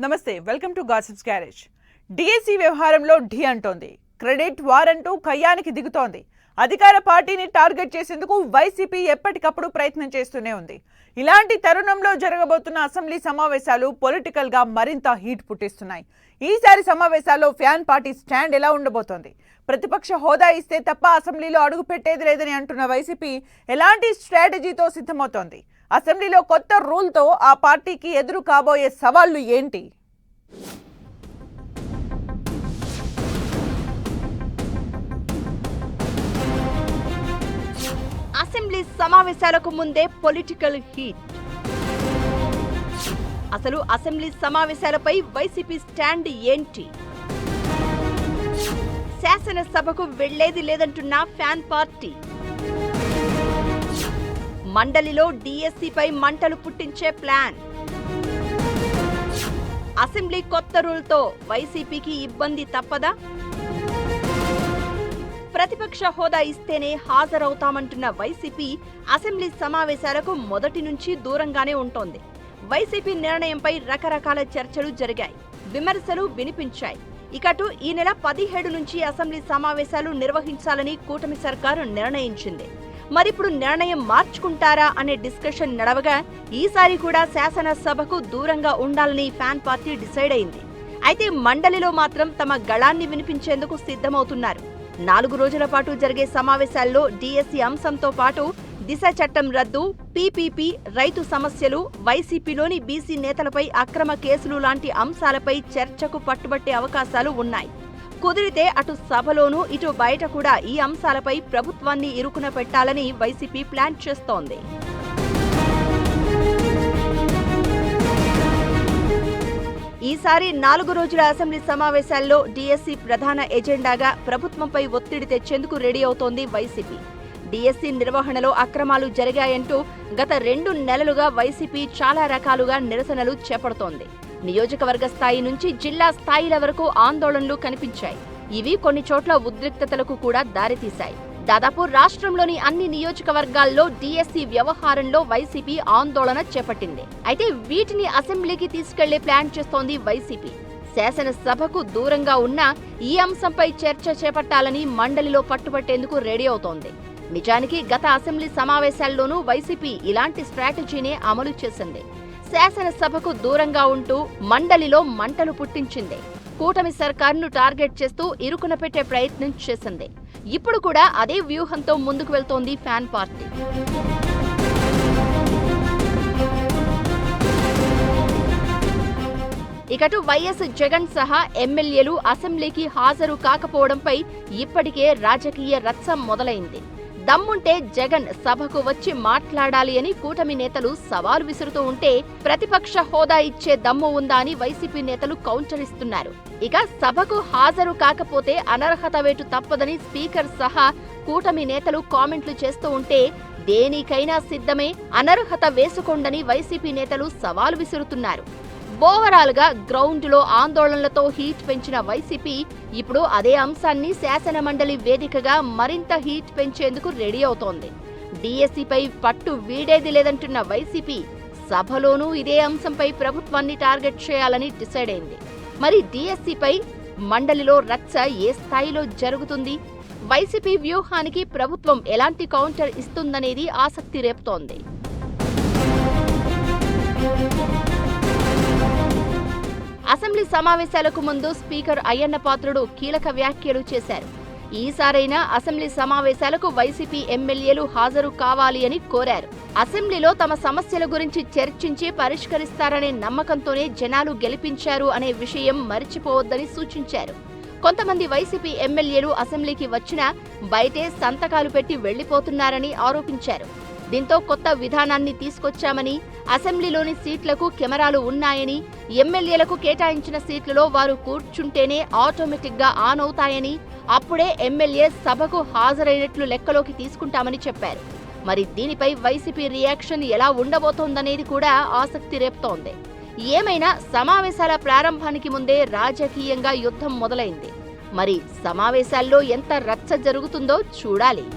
నమస్తే, welcome to gossips garage. DSC వ్యవహారంలో ఢీ అంటోంది. క్రెడిట్ వార్ అంటూ కయ్యానికి దిగుతోంది. అధికార పార్టీని టార్గెట్ చేసేందుకు వైసీపీ ఎప్పటికప్పుడు ప్రయత్నం చేస్తూనే ఉంది. ఇలాంటి తరుణంలో జరగబోతున్న అసెంబ్లీ సమావేశాలు పొలిటికల్ గా మరింత హీట్ పుట్టిస్తున్నాయి. ఈసారి సమావేశాల్లో ఫ్యాన్ పార్టీ స్టాండ్ ఎలా ఉండబోతోంది? ప్రతిపక్ష హోదా ఇస్తే తప్ప అసెంబ్లీలో అడుగు పెట్టేది లేదని అంటున్న వైసీపీ ఎలాంటి స్ట్రాటజీతో సిద్ధమవుతోంది? అసెంబ్లీలో కొత్త రూల్తో ఆ పార్టీకి ఎదురు కాబోయే సవాళ్లు ఏంటి? అసెంబ్లీ సమావేశాలకు ముందే పొలిటికల్ హీట్. అసలు అసెంబ్లీ సమావేశాలపై వైసీపీ స్టాండ్ ఏంటి? శాసనసభకు వెళ్లేది లేదంటున్న ఫ్యాన్ పార్టీ. మండలిలో డిఎస్సిపై మంటలు పుట్టించే ప్లాన్. అసెంబ్లీ కొత్త రూల్తో వైసీపీకి ఇబ్బంది తప్పదా? ప్రతిపక్ష హోదా ఇస్తేనే హాజరవుతామంటున్న వైసీపీ అసెంబ్లీ సమావేశాలకు మొదటి నుంచి దూరంగానే ఉంటోంది. వైసీపీ నిర్ణయంపై రకరకాల చర్చలు జరిగాయి, విమర్శలు వినిపించాయి. ఇకటు ఈ నెల 17 నుంచి అసెంబ్లీ సమావేశాలు నిర్వహించాలని కూటమి సర్కారు నిర్ణయించింది. మరిప్పుడు నిర్ణయం మార్చుకుంటారా అనే డిస్కషన్ నడవగా ఈసారి కూడా శాసనసభకు దూరంగా ఉండాలని ఫ్యాన్ పార్టీ డిసైడ్ అయింది. అయితే మండలిలో మాత్రం తమ గళాన్ని వినిపించేందుకు సిద్ధమవుతున్నారు. 4 రోజుల పాటు జరిగే సమావేశాల్లో డిఎస్సి అంశంతో పాటు దిశ చట్టం రద్దు, పీపీపీ, రైతు సమస్యలు, వైసీపీలోని బీసీ నేతలపై అక్రమ కేసులు లాంటి అంశాలపై చర్చకు పట్టుబట్టే అవకాశాలు ఉన్నాయి. కుదిరితే అటు సభలోనూ ఇటు బయట కూడా ఈ అంశాలపై ప్రభుత్వాన్ని ఇరుకున పెట్టాలని వైసీపీ ప్లాన్ చేస్తోంది. ఈసారి 4 రోజుల అసెంబ్లీ సమావేశాల్లో డిఎస్సి ప్రధాన ఎజెండాగా ప్రభుత్వంపై ఒత్తిడి తెచ్చేందుకు రెడీ అవుతోంది వైసీపీ. డిఎస్సి నిర్వహణలో అక్రమాలు జరిగాయంటూ గత 2 నెలలుగా వైసీపీ చాలా రకాలుగా నిరసనలు చేపడుతోంది. నియోజకవర్గ స్థాయి నుంచి జిల్లా స్థాయిల వరకు ఆందోళనలు కనిపించాయి. ఇవి కొన్ని చోట్ల ఉద్రిక్తతలకు కూడా దారితీశాయి. దాదాపు రాష్ట్రంలోని అన్ని నియోజకవర్గాల్లో డిఎస్సి వ్యవహారంలో వైసీపీ ఆందోళన చేపట్టింది. అయితే వీటిని అసెంబ్లీకి తీసుకెళ్లే ప్లాన్ చేస్తోంది వైసీపీ. శాసనసభకు దూరంగా ఉన్న ఈ అంశంపై చర్చ చేపట్టాలని మండలిలో పట్టుబట్టేందుకు రెడీ అవుతోంది. నిజానికి గత అసెంబ్లీ సమావేశాల్లోనూ వైసీపీ ఇలాంటి స్ట్రాటజీనే అమలు చేసింది. శాసనసభకు దూరంగా ఉంటూ మండలిలో మంటలు పుట్టించింది. కూటమి సర్కారును టార్గెట్ చేస్తూ ఇరుకున పెట్టే ప్రయత్నం చేసింది. ఇప్పుడు కూడా అదే వ్యూహంతో ముందుకు వెళ్తోంది ఫ్యాన్ పార్టీ. ఇకటు వైఎస్ జగన్ సహా ఎమ్మెల్యేలు అసెంబ్లీకి హాజరు కాకపోవడంపై ఇప్పటికే రాజకీయ రచ్చ మొదలైంది. దమ్ముంటే జగన్ సభకు వచ్చి మాట్లాడాలి అని కూటమి నేతలు సవాల్ విసురుతూ ఉంటే, ప్రతిపక్ష హోదా ఇచ్చే దమ్ము ఉందా అని వైసీపీ నేతలు కౌంటర్ ఇస్తున్నారు. ఇక సభకు హాజరు కాకపోతే అనర్హత వేటు తప్పదని స్పీకర్ సహా కూటమి నేతలు కామెంట్లు చేస్తూ ఉంటే, దేనికైనా సిద్ధమే, అనర్హత వేసుకోండని వైసీపీ నేతలు సవాల్ విసురుతున్నారు. ఓవరాల్ గా గ్రౌండ్ లో ఆందోళనలతో హీట్ పెంచిన వైసీపీ ఇప్పుడు అదే అంశాన్ని శాసన మండలి వేదికగా మరింత హీట్ పెంచేందుకు రెడీ అవుతోంది. డిఎస్సిపై పట్టు వీడేది లేదంటున్న వైసీపీ సభలోనూ ఇదే అంశంపై ప్రభుత్వాన్ని టార్గెట్ చేయాలని డిసైడ్ అయింది. మరి డిఎస్సిపై మండలిలో రచ్చ ఏ స్థాయిలో జరుగుతుంది? వైసీపీ వ్యూహానికి ప్రభుత్వం ఎలాంటి కౌంటర్ ఇస్తుందనేది ఆసక్తి రేపుతోంది. అసెంబ్లీ సమావేశాలకు ముందు స్పీకర్ అయ్యన్న పాత్రుడు కీలక వ్యాఖ్యలు చేశారు. ఈసారైనా అసెంబ్లీ సమావేశాలకు వైసీపీ ఎమ్మెల్యేలు హాజరు కావాలి అని కోరారు. అసెంబ్లీలో తమ సమస్యల గురించి చర్చించి పరిష్కరిస్తారనే నమ్మకంతోనే జనాలు గెలిపించారు అనే విషయం మరిచిపోవద్దని సూచించారు. కొంతమంది వైసీపీ ఎమ్మెల్యేలు అసెంబ్లీకి వచ్చినా బయటే సంతకాలు పెట్టి వెళ్లిపోతున్నారని ఆరోపించారు. దీంతో కొత్త విధానాన్ని తీసుకొచ్చామని, అసెంబ్లీలోని సీట్లకు కెమెరాలు ఉన్నాయని, ఎమ్మెల్యేలకు కేటాయించిన సీట్లలో వారు కూర్చుంటేనే ఆటోమేటిక్ గా ఆన్ అవుతాయని, అప్పుడే ఎమ్మెల్యే సభకు హాజరైనట్లు లెక్కలోకి తీసుకుంటామని చెప్పారు. మరి దీనిపై వైసీపీ రియాక్షన్ ఎలా ఉండబోతోందనేది కూడా ఆసక్తి రేపుతోంది. ఏమైనా సమావేశాల ప్రారంభానికి ముందే రాజకీయంగా యుద్ధం మొదలైంది. మరి సమావేశాల్లో ఎంత రచ్చ జరుగుతుందో చూడాలి.